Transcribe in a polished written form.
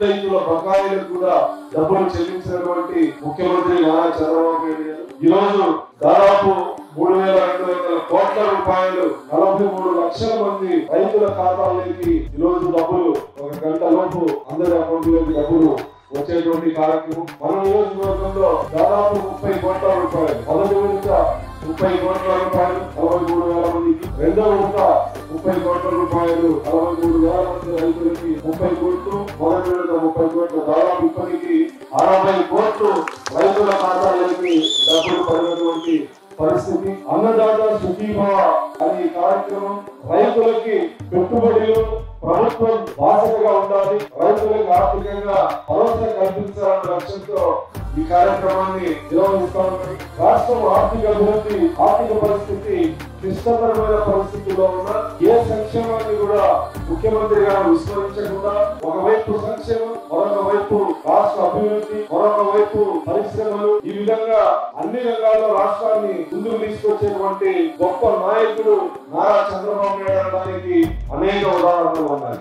రైతుల బకాయిలకు కూడా డబ్బులు చెల్లించినటువంటి ముఖ్యమంత్రి నారా చంద్రబాబు నాయుడు గారు ఈ రోజు దాదాపు 3,200 కోట్ల రూపాయలు 43 లక్షల మంది రైతుల ఖాతాలోకి ఈ రోజు డబ్బులు ఒక గంట లోపు అందరి అకౌంట్లోకి డబ్బులు వచ్చేటువంటి కార్యక్రమం మన నియోజకవర్గంలో దాదాపు 30 కోట్ల రూపాయలు మొదటి విడత 30 కోట్ల రూపాయలు 43,000 మందికి రెండో విడత 30 కోట్ల రూపాయలు 43,000 మంది రైతులకి 30 కోట్లు మొదటి విడత 30 కోట్లు దాదాపు ఇప్పటికి 60 కోట్లు రైతుల ఖాతాలోకి డబ్బులు పడినటువంటి పరిస్థితి. అన్నదాత సుఖీభవ అనే కార్యక్రమం రైతులకి పెట్టుబడులు ప్రభుత్వం బాధ్యతగా ఉండాలి, రైతులకు ఆర్థికంగా భరోసా కల్పించాలన్న లక్ష్యంతో ఈ కార్యక్రమాన్ని నిర్వహిస్తాం. రాష్ట్రం ఆర్థిక అభివృద్ధి ఆర్థిక పరిస్థితి క్లిష్టకరమైన పరిస్థితుల్లో ఉన్న ఏ సంక్షేమాన్ని కూడా ముఖ్యమంత్రి గారు విస్మరించకుండా ఒకవైపు సంక్షేమం, మరొక వైపు రాష్ట్ర అభివృద్ధి, మరొక వైపు పరిశ్రమలు, ఈ విధంగా అన్ని రంగాల్లో రాష్ట్రాన్ని ముందుకు తీసుకొచ్చేటువంటి గొప్ప నాయకుడు నారా చంద్రబాబు నాయుడు అనడానికి అనేక ఉదాహరణలు ఉన్నాయి.